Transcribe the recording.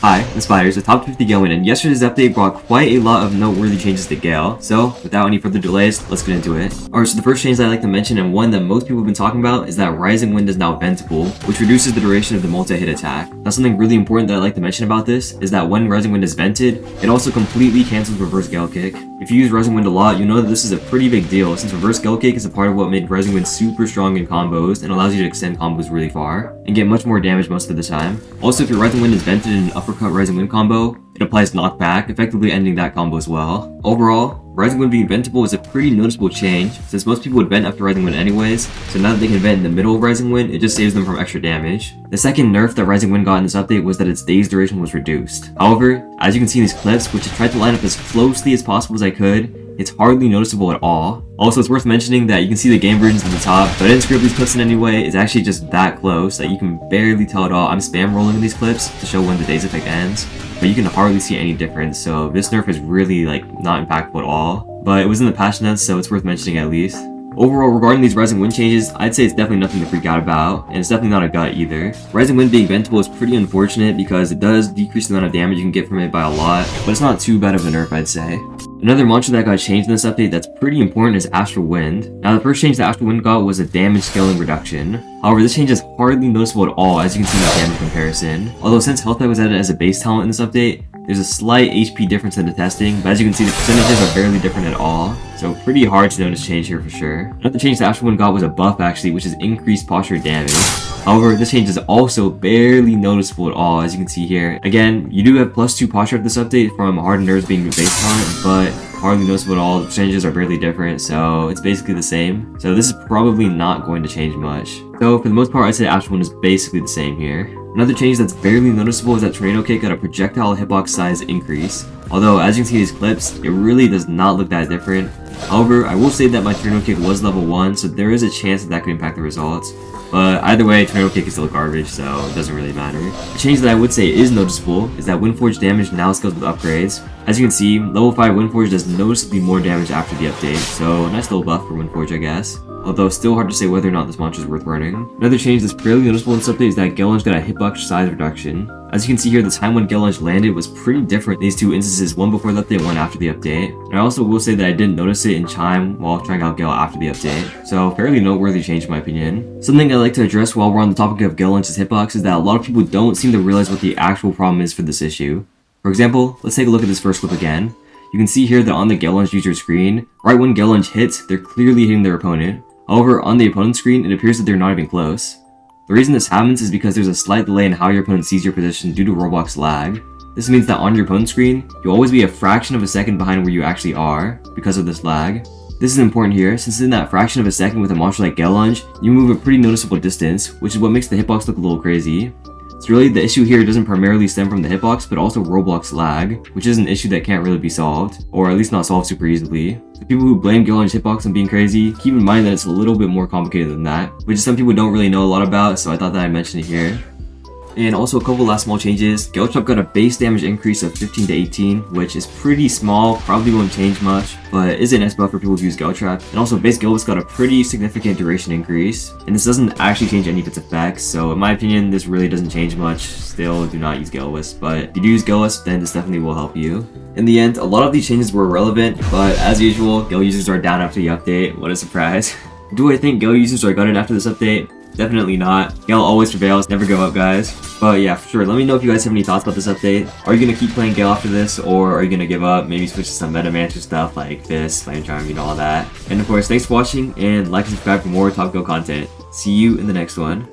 Hi, I'm Spiders, a top 50 Gale win, and yesterday's update brought quite a lot of noteworthy changes to Gale. So, without any further delays, let's get into it. Alright, so the first change that I'd like to mention, and one that most people have been talking about, is that Rising Wind is now ventable, which reduces the duration of the multi-hit attack. Now, something really important that I'd like to mention about this is that when Rising Wind is vented, it also completely cancels Reverse Gale Kick. If you use Rising Wind a lot, you'll know that this is a pretty big deal, since Reverse Gale Kick is a part of what made Rising Wind super strong in combos and allows you to extend combos really far and get much more damage most of the time. Also, if your Rising Wind is vented in an uppercut Rising Wind combo, it applies knockback, effectively ending that combo as well. Overall, Rising Wind being ventable is a pretty noticeable change, since most people would vent after Rising Wind anyways, so now that they can vent in the middle of Rising Wind, it just saves them from extra damage. The second nerf that Rising Wind got in this update was that its daze duration was reduced. However, as you can see in these clips, which I tried to line up as closely as possible as I could, it's hardly noticeable at all. Also, it's worth mentioning that you can see the game versions at the top, but I didn't script these clips in any way. It's actually just that close that you can barely tell at all. I'm spam rolling in these clips to show when the daze effect ends, but you can hardly see any difference, so this nerf is really not impactful at all. But it was in the patch notes, so it's worth mentioning at least. Overall, regarding these Rising Wind changes, I'd say it's definitely nothing to freak out about, and it's definitely not a gut either. Rising Wind being ventable is pretty unfortunate because it does decrease the amount of damage you can get from it by a lot, but it's not too bad of a nerf, I'd say. Another mantra that got changed in this update that's pretty important is Astal Wind. Now, the first change that Astal Wind got was a damage scaling reduction. However, this change is hardly noticeable at all, as you can see in the damage comparison. Although since Health Pack was added as a base talent in this update, there's a slight HP difference in the testing, but as you can see, the percentages are barely different at all. So pretty hard to notice change here for sure. Another change that Astal Wind got was a buff actually, which is increased posture damage. However, this change is also barely noticeable at all, as you can see here. Again, you do have +2 posture of this update from Hardened Nerves being the base talent, but hardly noticeable at all. The percentages are barely different, so it's basically the same. So this is probably not going to change much. So for the most part, I'd say Astal Wind is basically the same here. Another change that's barely noticeable is that Tornado Kick got a projectile hitbox size increase. Although, as you can see in these clips, it really does not look that different. However, I will say that my Tornado Kick was level 1, so there is a chance that could impact the results. But either way, Tornado Kick is still garbage, so it doesn't really matter. A change that I would say is noticeable is that Windforge damage now scales with upgrades. As you can see, level 5 Windforge does noticeably more damage after the update, so a nice little buff for Windforge, I guess. Although still hard to say whether or not this mantra is worth running. Another change that's fairly noticeable in this update is that Gale Launch got a hitbox size reduction. As you can see here, the time when Gale Launch landed was pretty different in these two instances, one before the update, one after the update. And I also will say that I didn't notice it in Chime while trying out Gale after the update, so fairly noteworthy change in my opinion. Something I'd like to address while we're on the topic of Gale Launch's hitbox is that a lot of people don't seem to realize what the actual problem is for this issue. For example, let's take a look at this first clip again. You can see here that on the Gale Launch user screen, right when Gale Launch hits, they're clearly hitting their opponent. However, on the opponent's screen, it appears that they're not even close. The reason this happens is because there's a slight delay in how your opponent sees your position due to Roblox lag. This means that on your opponent's screen, you'll always be a fraction of a second behind where you actually are, because of this lag. This is important here, since in that fraction of a second with a monster like Gale Launch, you move a pretty noticeable distance, which is what makes the hitbox look a little crazy. So really, the issue here doesn't primarily stem from the hitbox, but also Roblox lag, which is an issue that can't really be solved, or at least not solved super easily. The people who blame Gale Launch hitbox on being crazy, keep in mind that it's a little bit more complicated than that, which some people don't really know a lot about, so I thought that I'd mention it here. And also a couple last small changes. Gale Chop got a base damage increase of 15 to 18, which is pretty small, probably won't change much, but is a nice buff for people who use Gale Trap. And also base Galebreathe got a pretty significant duration increase, and this doesn't actually change any of its effects, so in my opinion, this really doesn't change much. Still, do not use Gale Wisp, but if you do use Gale Wisp, then this definitely will help you. In the end, a lot of these changes were irrelevant, but as usual, Gale users are down after the update. What a surprise. Do I think Gale users are gutted after this update? Definitely not. Gale always prevails, never give up, guys. But yeah, for sure, let me know if you guys have any thoughts about this update. Are you gonna keep playing Gale after this, or are you gonna give up, maybe switch to some meta mantra stuff like this, Flame Charm, all that? And of course, thanks for watching, and like and subscribe for more Top Gale content. See you in the next one.